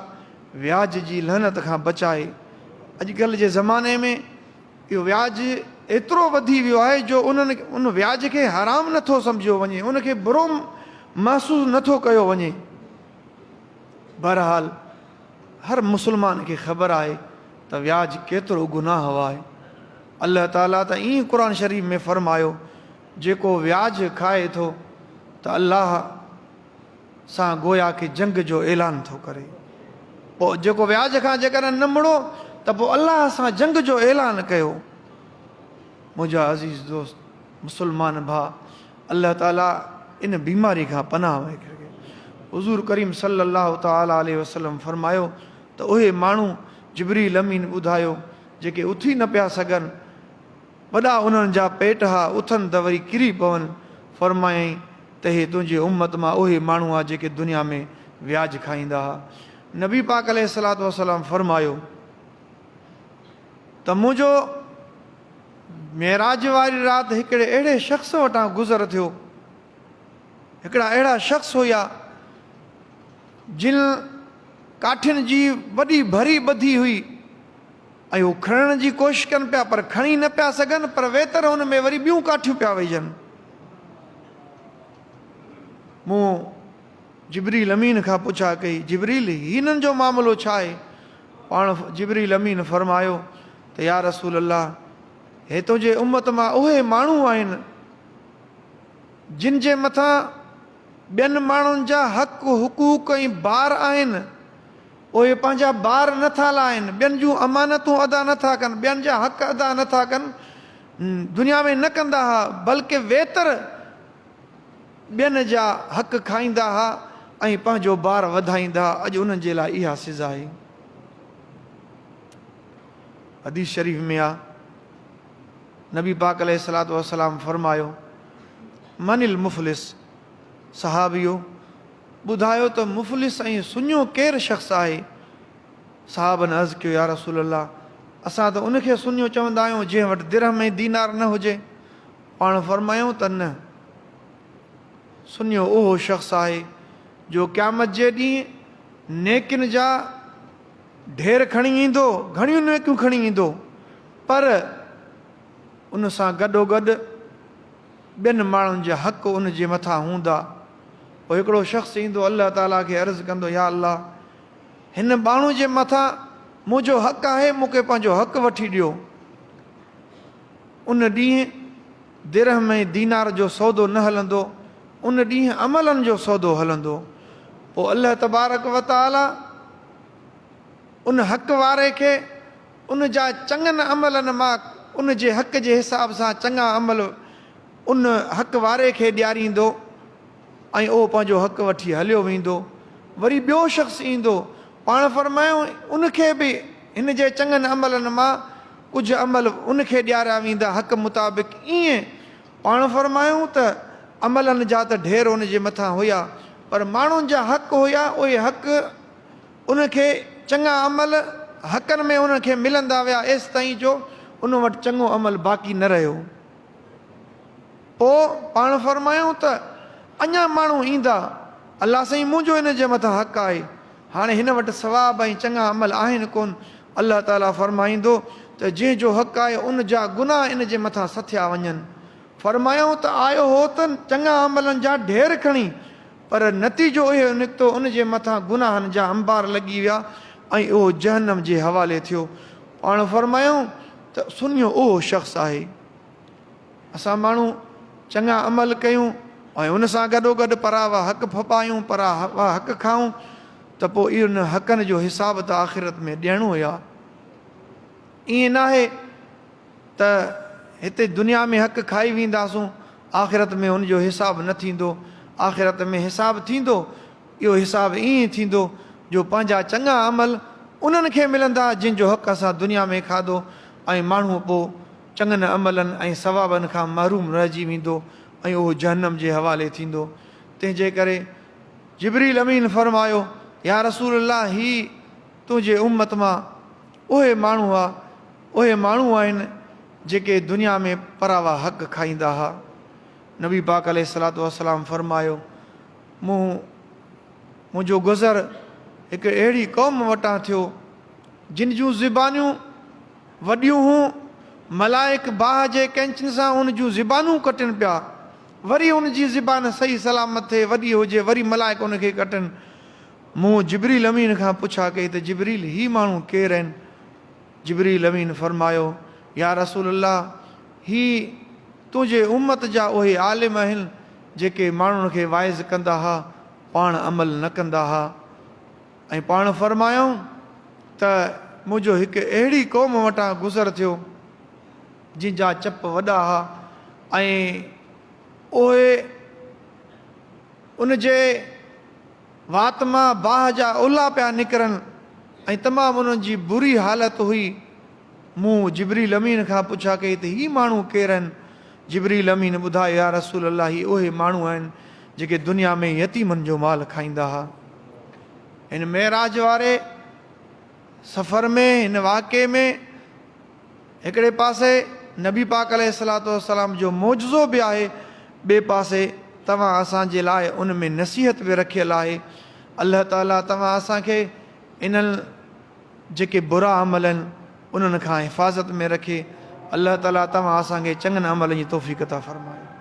व्याज जी लहनत खां बचाए। अॼुकल्ह जे ज़माने में इहो व्याज एतिरो वधी वियो आहे जो उन व्याज खे हराम नथो सम्झियो वञे, उनखे बुरो महसूसु नथो कयो वञे। बहरहाल हर मुसलमान खे ख़बर आहे त व्याज केतिरो गुनाह आहे। अल्लाह ताला त ईअं क़ुर शरीफ़ में फ़रमायो, जेको व्याज खाए थो त अल्लाह सां गोया खे जंग जो ऐलान थो करे। पोइ जेको व्याज खां जेकॾहिं न मुड़ो त पोइ अल्लाह सां जंग जो ऐलान कयो। मुंहिंजा अज़ीज़ दोस्त मुसलमान भाउ, अल्लाह ताला इन बीमारी खां पनाह वेखे। हुज़ूर करीम सल्लल्लाहु तआला अलैहि वसल्लम फरमायो त उहे माण्हू जिब्रील अमीन ॿुधायो जेके उथी न पिया सघनि, वॾा उन्हनि जा पेट हा, उथनि त वरी किरी पवनि। फरमायईं त हे तुंहिंजे उम्मत मां उहे माण्हू आहे जेके दुनिया में व्याज खाईंदा हुआ। नबी पाक अलैहिस्सलातु वस्सलाम फरमायो त मुंहिंजो मेराज वारी राति हिकिड़े अहिड़े शख़्स वटां गुज़र थियो, हिकिड़ा अहिड़ा शख़्स हुया जिन काठियुनि जी वॾी भरी ॿधी हुई ऐं उहो खणण जी कोशिशि कनि पिया पर खणी न पिया सघनि, पर वेतर हुन में वरी ॿियूं काठियूं पिया विझनि। मूं जिब्रील अमीन खां पुछा कई, जिब्रील हिननि जो मामिलो छा आहे? पाण जिब्रील अमीन फरमायो त या रसूल अल्लाह, हे तुंहिंजे उम्मत मां उहे माण्हू आहिनि जिन जे मथां ॿियनि माण्हुनि जा हक़ हुकूक ऐं बार आहिनि, उहे पंहिंजा बार नथा लाहिनि, ॿियनि जूं अमानतूं अदा नथा कनि, ॿियनि जा हक़ अदा नथा कनि, दुनिया में न कंदा हुआ, बल्कि वेतर ॿियनि जा हक़ खाईंदा हुआ ऐं पंहिंजो बार वधाईंदा हुआ। अॼु उन्हनि जे लाइ इहा सज़ा आहे। हदीस शरीफ़ में आहे, नबी पाक अलैहिस्सलातु वस्सलाम फरमायो, मनिल मुफ़लिस, सहाबियो ॿुधायो त मुफ़लिस ऐं सुञो केरु शख़्स आहे? साहबनि अर्ज़ु कयो, या रसूल अल्लाह, असां त उनखे सुञो चवंदा आहियूं जंहिं वटि दिरहम ऐं दीनार न हुजे। पाण फरमायूं त न, सुञो उहो शख़्स आहे जो क़यामत जे ॾींहुं नेकिन जा ढेर खणी ईंदो, घणियूं नेकियूं खणी ईंदो, पर उन सां गॾोगॾु ॿियनि माण्हुनि जा हक़ उन जे मथां हूंदा। पोइ हिकिड़ो शख़्स ईंदो, अल्लाह ताला खे अर्ज़ु कंदो, या अल्लाह, हिन माण्हू जे मथां मुंहिंजो हक़ आहे, मूंखे पंहिंजो हक़ वठी ॾियो। उन ॾींहुं दिरहम ऐं दीनार जो सौदो न हलंदो, उन ॾींहुं अमलनि जो सौदो हलंदो। पोइ अल्लाह तबारक व तआला उन हक़ वारे खे उन जा चङनि अमलनि मां उन जे हक़ जे हिसाब सां चङा अमल उन हक़ वारे खे ॾियारींदो ऐं उहो पंहिंजो हक़ वठी हलियो वेंदो। वरी ॿियो शख़्स ईंदो, पाण फरमायूं उनखे बि हिन जे चङनि अमलनि मां कुझु अमल उनखे ॾियारिया वेंदा हक़ मुताबिक़। ईअं पाण फरमायूं त अमलनि जा त ढेर उन जे मथां हुया, पर माण्हुनि जा हक़ हुया, उहे हक़ उनखे चङा अमल हक़नि में उनखे मिलंदा विया एसि ताईं जो उन वटि चङो अमल बाक़ी न रहियो। पोइ पाण फरमायूं त अञा माण्हू ईंदा, अल्लाह साईं मुंहिंजो हिन जे मथां हक़ आहे, हाणे हिन वटि सवाब ऐं चङा अमल आहिनि कोन। अल्लाह ताला फरमाईंदो त जंहिंजो हक़ आहे उन जा गुनाह इन जे मथां सथिया वञनि। फरमायूं त आयो हो त चङा अमलनि जा ढेर खणी, पर नतीजो इहो निकितो उन जे मथां गुनाहनि जा अंबार लॻी विया ऐं उहो जहन्नम जे हवाले थियो। पाण फरमायूं त सुञो उहो शख़्स आहे। असां माण्हू चङा अमल कयूं ऐं उन सां गॾोगॾु परावा हक़ फपायूं, परावा हक़ खाऊं, त पोइ इहो हक़नि जो हिसाब त आख़िरत में ॾियणो हुया। ईअं न आहे त हिते दुनिया में हक़ खाई वेंदासूं, आख़िरत में हुनजो हिसाब न थींदो। आख़िरत में हिसाब थींदो, इहो हिसाब ईअं थींदो जो पंहिंजा चङा अमल उन्हनि खे मिलंदा जिन जो हक़ असां दुनिया में खाधो, ऐं माण्हू पोइ चङनि अमलनि ऐं सवाबनि खां महरूम रहिजी वेंदो ऐं उहो जहन्नम जे हवाले थींदो। तंहिंजे करे जिब्रील अमीन फरमायो, या रसूल अल्लाह, ही तुंहिंजे उम्मत मां उहे माण्हू आहे, उहे माण्हू आहिनि जेके दुनिया में परावा हक़ खाईंदा हुआ। नबी पाक अलैहिस्सलातु वस्सलाम फरमायो, मुंहिंजो गुज़र हिकु अहिड़ी क़ौम वटां थियो जिन जूं ज़िबानियूं वॾियूं हुयूं, मलाइक बाह जे कैंचिन सां उन जूं ज़िबानूं कटनि पिया, वरी उन जी ज़िबान सही सलामत थिए, वॾी हुजे, वरी मलाइक उनखे कटनि। मूं जिबरील अमीन खां पुछा कई त जिबरील ही माण्हू केरु आहिनि? जिबरील अमीन फरमायो, या रसूल अल्लाह, ही तुंहिंजे उम्मत जा उहे आलिम आहिनि जेके माण्हुनि खे वाइज़ कंदा हुआ, पाण अमल न कंदा हुआ। ऐं पाण फरमायूं त मुंहिंजो हिकु अहिड़ी क़ौम वटां गुज़र थियो जंहिंजा चप वॾा हुआ ऐं उहे उन जे वात मां बाह जा उला पिया निकिरनि ऐं तमामु उन्हनि जी बुरी हालत हुई। मूं जिबरील अमीन खां पुछा कई त ही माण्हू केरु आहिनि? जिबरील अमीन ॿुधायो, या रसूल अल्लाह, ही उहे माण्हू आहिनि जेके दुनिया में यतीमनि जो माल खाईंदा हुआ। हिन मेराज वारे सफ़र में, हिन वाक़े में हिकिड़े पासे नबी पाक अलैहिस्सलातु वस्सलाम जो मौजज़ो बि आहे, ॿिए पासे तव्हां असांजे लाइ उन में नसीहत बि रखियलु आहे। अल्लाह ताला तव्हां असांखे इन्हनि जेके बुरा अमल आहिनि उन्हनि खां हिफ़ाज़त में रखे। अल्लाह ताला तव्हां असांखे चङनि अमलनि जी तौफ़ीक़ अता फ़रमाए।